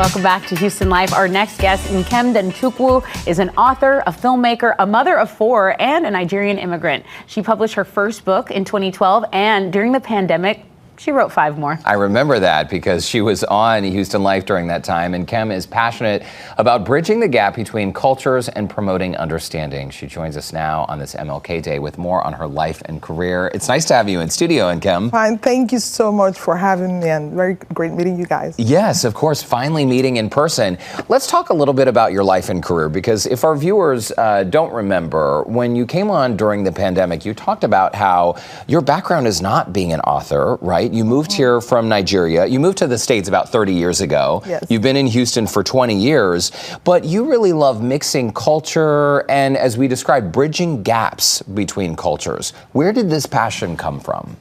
Welcome back to Houston Life. Our next guest, Nkem Denchukwu, is an author, a filmmaker, a mother of four, and a Nigerian immigrant. She published her first book in 2012, and during the pandemic, she wrote 5 more. I remember that because she was on Houston Life during that time, and Nkem is passionate about bridging the gap between cultures and promoting understanding. She joins us now on this MLK Day with more on her life and career. It's nice to have you in studio, Nkem. Fine, thank you so much for having me, and very great meeting you guys. Yes, of course, finally meeting in person. Let's talk a little bit about your life and career, because if our viewers don't remember, when you came on during the pandemic, you talked about how your background is not being an author, right? You moved here from Nigeria. You moved to the States about 30 years ago. Yes. You've been in Houston for 20 years, but you really love mixing culture and, as we described, bridging gaps between cultures. Where did this passion come from?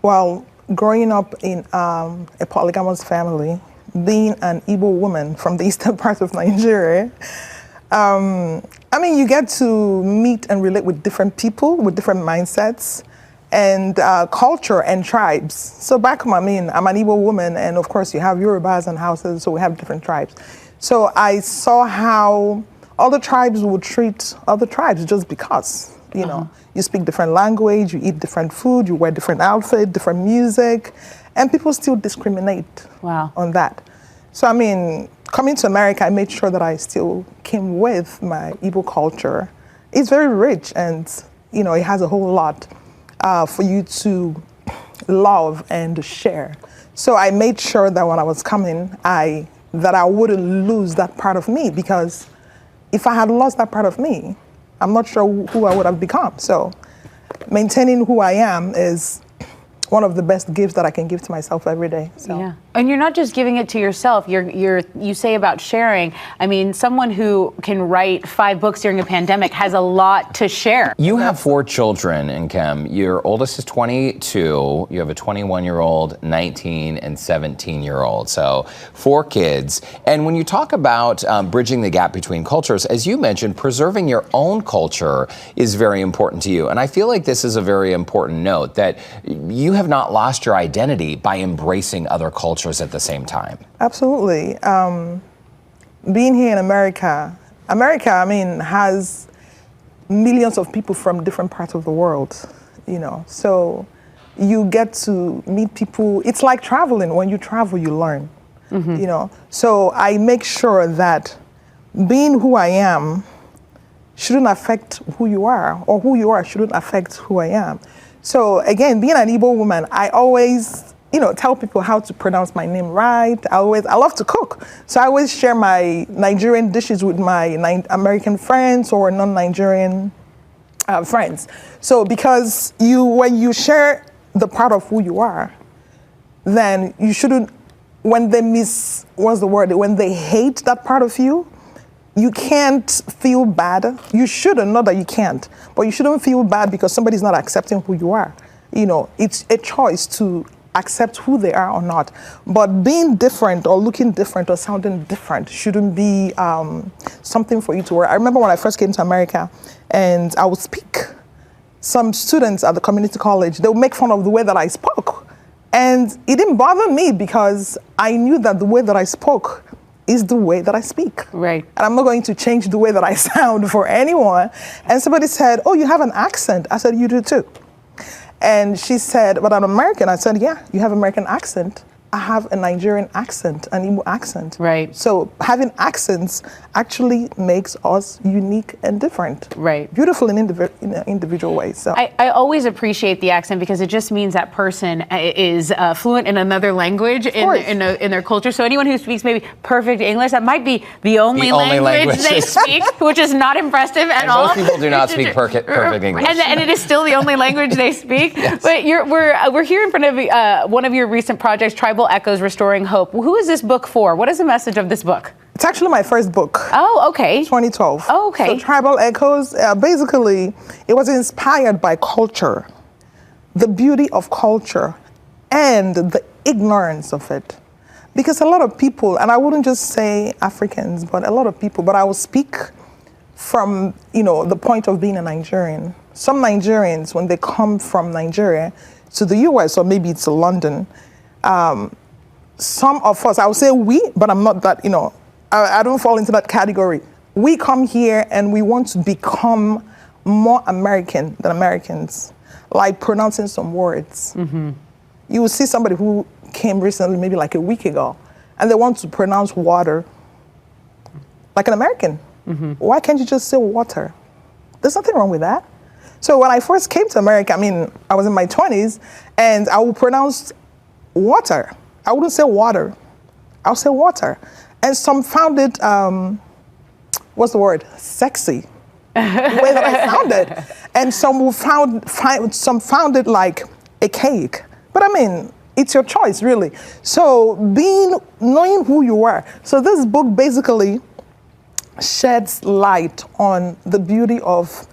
Well, growing up in a polygamous family, being an Igbo woman from the eastern part of Nigeria, I mean, you get to meet and relate with different people with different mindsets and culture and tribes. So back home, I mean, I'm an Igbo woman, and of course you have Yorubas and Hausas, so we have different tribes. So I saw how other tribes would treat other tribes just because, you know, you speak different language, you eat different food, you wear different outfit, different music, and people still discriminate on that. So I mean, coming to America, I made sure that I still came with my Igbo culture. It's very rich, and you know, it has a whole lot for you to love and share. So I made sure that when I was coming, that I wouldn't lose that part of me, because if I had lost that part of me, I'm not sure who I would have become. So maintaining who I am is one of the best gifts that I can give to myself every day. So. Yeah, and you're not just giving it to yourself. You say about sharing. I mean, someone who can write 5 books during a pandemic has a lot to share. You have 4 children, Nkem. Your oldest is 22. You have a 21-year-old, 19, and 17-year-old. So 4 kids. And when you talk about bridging the gap between cultures, as you mentioned, preserving your own culture is very important to you. And I feel like this is a very important note, that you have not lost your identity by embracing other cultures at the same time. Absolutely. Being here in America, I mean, has millions of people from different parts of the world, you know. So you get to meet people. It's like traveling. When you travel, you learn, you know. So I make sure that being who I am shouldn't affect who you are, or who you are shouldn't affect who I am. So again, being an Igbo woman, I always, you know, tell people how to pronounce my name right. I love to cook. So I always share my Nigerian dishes with my American friends or non-Nigerian friends. So because when you share the part of who you are, then you shouldn't, when they when they hate that part of you, you can't feel bad. You shouldn't, not that you can't, but you shouldn't feel bad because somebody's not accepting who you are. You know, it's a choice to accept who they are or not. But being different or looking different or sounding different shouldn't be something for you to worry. I remember when I first came to America and I would speak. Some students at the community college, they would make fun of the way that I spoke. And it didn't bother me because I knew that the way that I spoke is the way that I speak. Right. And I'm not going to change the way that I sound for anyone. And somebody said, "Oh, you have an accent." I said, "You do too." And she said, "But I'm American." I said, "Yeah, you have American accent. I have a Nigerian accent, an Igbo accent." Right. So having accents actually makes us unique and different. Right. Beautiful in individual ways. So I always appreciate the accent because it just means that person is fluent in another language in their culture. So anyone who speaks maybe perfect English, that might be the only language they speak, which is not impressive at all. Most people do not speak perfect English. And it is still the only language they speak. Yes. But we're here in front of one of your recent projects, Tribal Echoes, Restoring Hope. Who is this book for? What is the message of this book? it's actually my first book. Oh, okay. 2012. Oh, okay. So Tribal Echoes, basically, it was inspired by culture, the beauty of culture, and the ignorance of it. Because a lot of people, and I wouldn't just say Africans, but a lot of people, but I will speak from, the point of being a Nigerian. Some Nigerians, when they come from Nigeria to the US, or maybe to London, some of us, I would say we, but I'm not that, I don't fall into that category. We come here and we want to become more American than Americans, like pronouncing some words. Mm-hmm. You will see somebody who came recently, maybe like a week ago, and they want to pronounce water like an American. Mm-hmm. Why can't you just say water? There's nothing wrong with that. So when I first came to America, I was in my 20s, and I would pronounce water. I wouldn't say water. I would say water. And some found it, what's the word? Sexy. The way that I sounded. And some found it like a cake. But it's your choice, really. So knowing who you are. So this book basically sheds light on the beauty of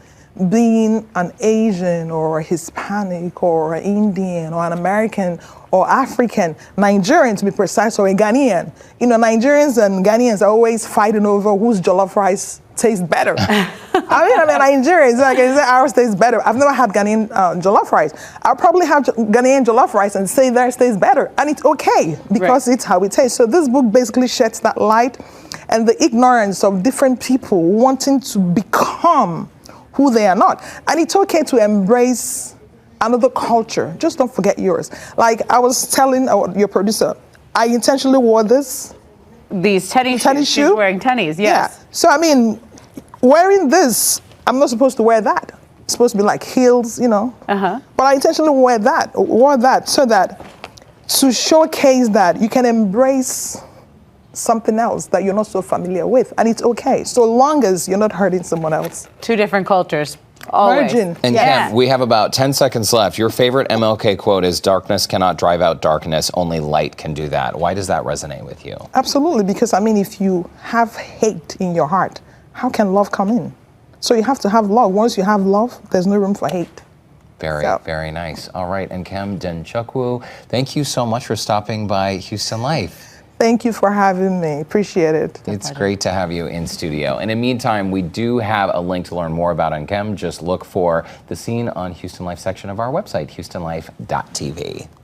being an Asian or a Hispanic or an Indian or an American or African, Nigerian to be precise, or a Ghanaian. Nigerians and Ghanaians are always fighting over whose jollof rice tastes better. Nigerians, like I say, ours tastes better. I've never had Ghanaian jollof rice. I'll probably have Ghanaian jollof rice and say theirs tastes better. And it's okay, because It's how it tastes. So this book basically sheds that light and the ignorance of different people wanting to become who they are not. And it's okay to embrace another culture. Just don't forget yours. Like I was telling your producer, I intentionally wore this. These tennis shoes. She's wearing tennies, yes. Yeah. So wearing this, I'm not supposed to wear that. It's supposed to be like heels, Uh-huh. But I intentionally wore that so that to showcase that you can embrace something else that you're not so familiar with, and it's okay, so long as you're not hurting someone else. Two different cultures, always. Virgin. And Nkem, we have about 10 seconds left. Your favorite MLK quote is, "Darkness cannot drive out darkness, only light can do that." Why does that resonate with you? Absolutely, because if you have hate in your heart, how can love come in? So you have to have love. Once you have love, there's no room for hate. Very nice. All right, Nkem Denchukwu, thank you so much for stopping by Houston Life. Thank you for having me. Appreciate it. It's great to have you in studio. And in the meantime, we do have a link to learn more about Nkem. Just look for the Scene on Houston Life section of our website, houstonlife.tv.